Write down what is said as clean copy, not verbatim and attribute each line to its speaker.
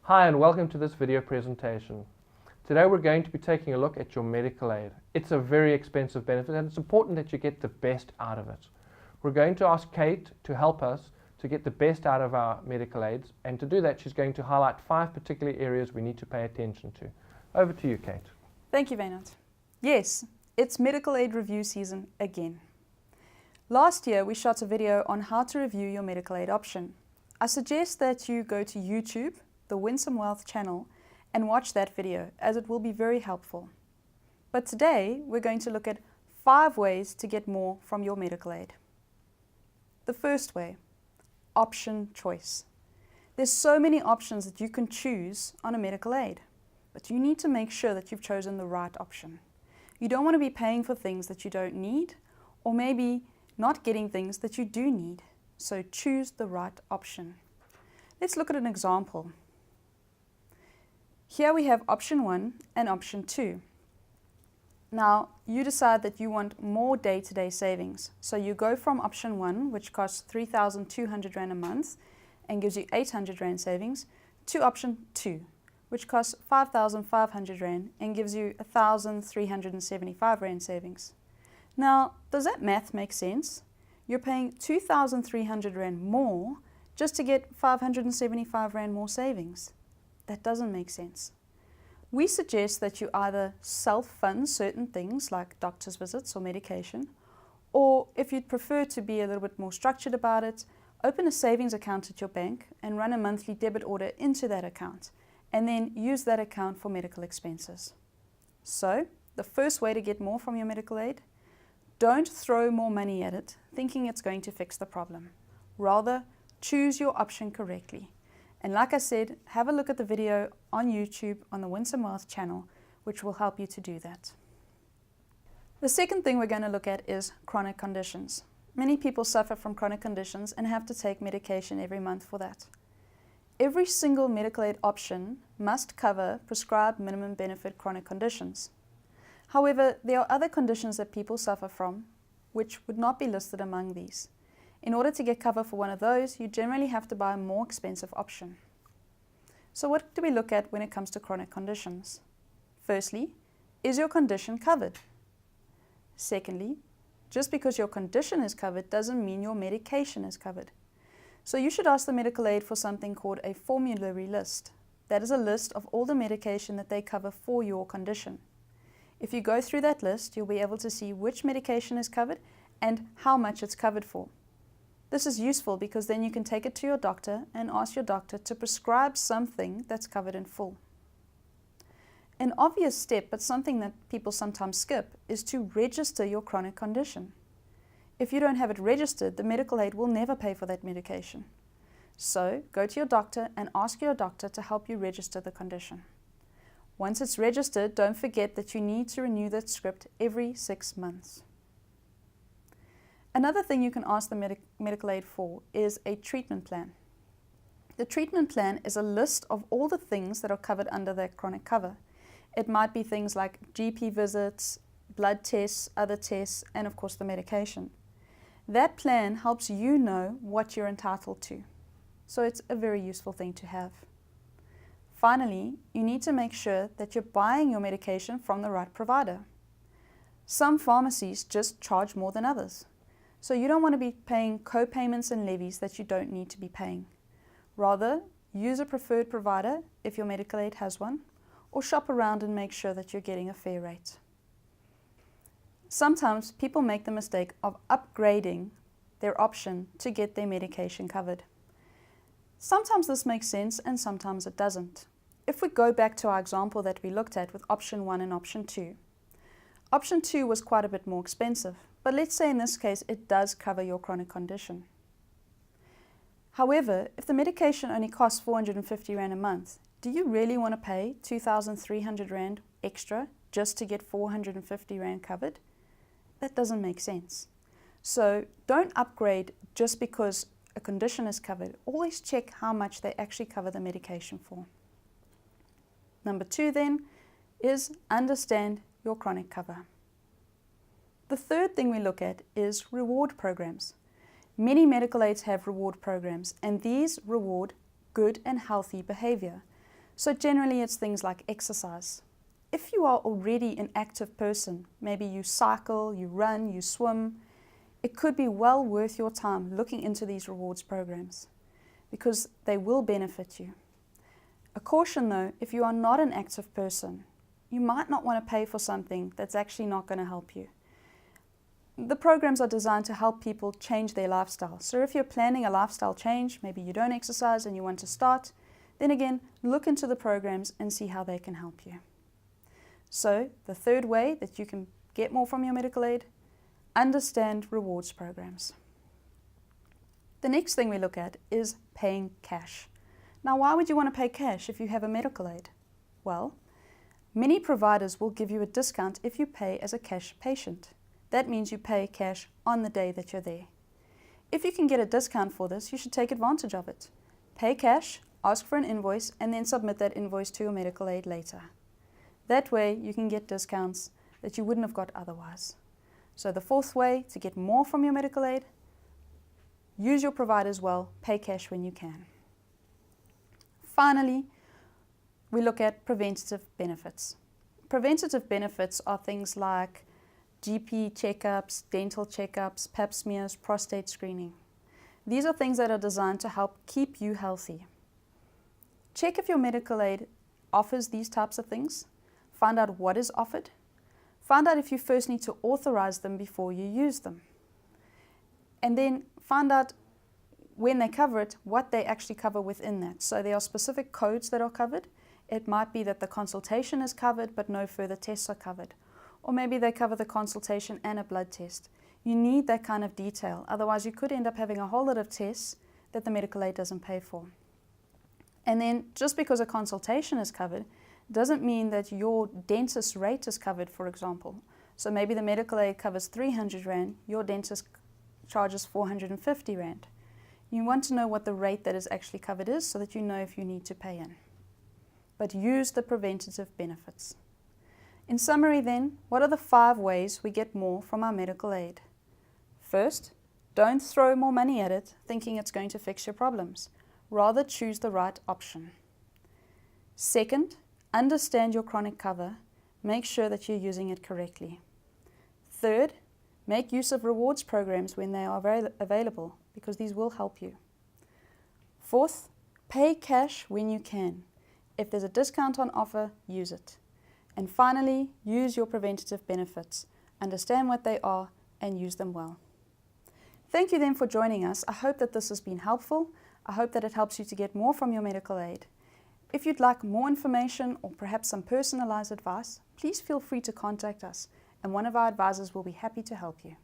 Speaker 1: Hi and welcome to this video presentation. Today we're going to be taking a look at your medical aid. It's a very expensive benefit and it's important that you get the best out of it. We're going to ask Kate to help us to get the best out of our medical aids, and to do that she's going to highlight 5 particular areas we need to pay attention to. Over to you, Kate.
Speaker 2: Thank you, Vaynant. Yes, it's medical aid review season again. Last year we shot a video on how to review your medical aid option. I suggest that you go to YouTube, the Winsome Wealth channel, and watch that video, as it will be very helpful. But today we're going to look at 5 ways to get more from your medical aid. The first way, option choice. There's so many options that you can choose on a medical aid, but you need to make sure that you've chosen the right option. You don't want to be paying for things that you don't need, or maybe not getting things that you do need. So choose the right option. Let's look at an example. Here we have option 1 and option 2. Now you decide that you want more day-to-day savings. So you go from option 1, which costs 3,200 Rand a month and gives you 800 Rand savings, to option 2, which costs 5,500 Rand and gives you 1,375 Rand savings. Now, does that math make sense? You're paying 2,300 Rand more just to get 575 Rand more savings. That doesn't make sense. We suggest that you either self-fund certain things like doctor's visits or medication, or if you'd prefer to be a little bit more structured about it, open a savings account at your bank and run a monthly debit order into that account, and then use that account for medical expenses. So, the first way to get more from your medical aid: don't throw more money at it thinking it's going to fix the problem. Rather, choose your option correctly. And like I said, have a look at the video on YouTube on the Winsome Wealth channel, which will help you to do that. The second thing we're going to look at is chronic conditions. Many people suffer from chronic conditions and have to take medication every month for that. Every single medical aid option must cover prescribed minimum benefit chronic conditions. However, there are other conditions that people suffer from which would not be listed among these. In order to get cover for one of those, you generally have to buy a more expensive option. So what do we look at when it comes to chronic conditions? Firstly, is your condition covered? Secondly, just because your condition is covered doesn't mean your medication is covered. So you should ask the medical aid for something called a formulary list. That is a list of all the medication that they cover for your condition. If you go through that list, you'll be able to see which medication is covered and how much it's covered for. This is useful because then you can take it to your doctor and ask your doctor to prescribe something that's covered in full. An obvious step, but something that people sometimes skip, is to register your chronic condition. If you don't have it registered, the medical aid will never pay for that medication. So go to your doctor and ask your doctor to help you register the condition. Once it's registered, don't forget that you need to renew that script every 6 months. Another thing you can ask the medical aid for is a treatment plan. The treatment plan is a list of all the things that are covered under that chronic cover. It might be things like GP visits, blood tests, other tests, and of course the medication. That plan helps you know what you're entitled to. So it's a very useful thing to have. Finally, you need to make sure that you're buying your medication from the right provider. Some pharmacies just charge more than others. So you don't want to be paying co-payments and levies that you don't need to be paying. Rather, use a preferred provider if your medical aid has one, or shop around and make sure that you're getting a fair rate. Sometimes people make the mistake of upgrading their option to get their medication covered. Sometimes this makes sense and sometimes it doesn't. If we go back to our example that we looked at with option 1 and option 2. Option 2 was quite a bit more expensive, but let's say in this case it does cover your chronic condition. However, if the medication only costs 450 Rand a month, do you really want to pay 2,300 Rand extra just to get 450 Rand covered? That doesn't make sense. So don't upgrade just because a condition is covered. Always check how much they actually cover the medication for. Number 2 then is understand your chronic cover. The third thing we look at is reward programs. Many medical aids have reward programs, and these reward good and healthy behavior. So generally it's things like exercise. If you are already an active person, maybe you cycle, you run, you swim, it could be well worth your time looking into these rewards programs because they will benefit you. A caution though, if you are not an active person, you might not want to pay for something that's actually not going to help you. The programs are designed to help people change their lifestyle. So if you're planning a lifestyle change, maybe you don't exercise and you want to start, then again, look into the programs and see how they can help you. So the third way that you can get more from your medical aid, understand rewards programs. The next thing we look at is paying cash. Now, why would you want to pay cash if you have a medical aid? Well, many providers will give you a discount if you pay as a cash patient. That means you pay cash on the day that you're there. If you can get a discount for this, you should take advantage of it. Pay cash, ask for an invoice, and then submit that invoice to your medical aid later. That way you can get discounts that you wouldn't have got otherwise. So the fourth way to get more from your medical aid, use your providers well, pay cash when you can. Finally, we look at preventative benefits. Preventative benefits are things like GP checkups, dental checkups, pap smears, prostate screening. These are things that are designed to help keep you healthy. Check if your medical aid offers these types of things. Find out what is offered. Find out if you first need to authorize them before you use them. And then find out when they cover it, what they actually cover within that. So there are specific codes that are covered. It might be that the consultation is covered but no further tests are covered. Or maybe they cover the consultation and a blood test. You need that kind of detail, otherwise you could end up having a whole lot of tests that the medical aid doesn't pay for. And then just because a consultation is covered doesn't mean that your dentist rate is covered, for example. So maybe the medical aid covers 300 Rand, your dentist charges 450 Rand. You want to know what the rate that is actually covered is so that you know if you need to pay in. But use the preventative benefits. In summary then, what are the 5 ways we get more from our medical aid? First, don't throw more money at it thinking it's going to fix your problems. Rather choose the right option. Second, understand your chronic cover. Make sure that you're using it correctly. Third, make use of rewards programs when they are available because these will help you. Fourth, pay cash when you can. If there's a discount on offer, use it. And finally, use your preventative benefits. Understand what they are and use them well. Thank you then for joining us. I hope that this has been helpful. I hope that it helps you to get more from your medical aid. If you'd like more information or perhaps some personalized advice, please feel free to contact us and one of our advisors will be happy to help you.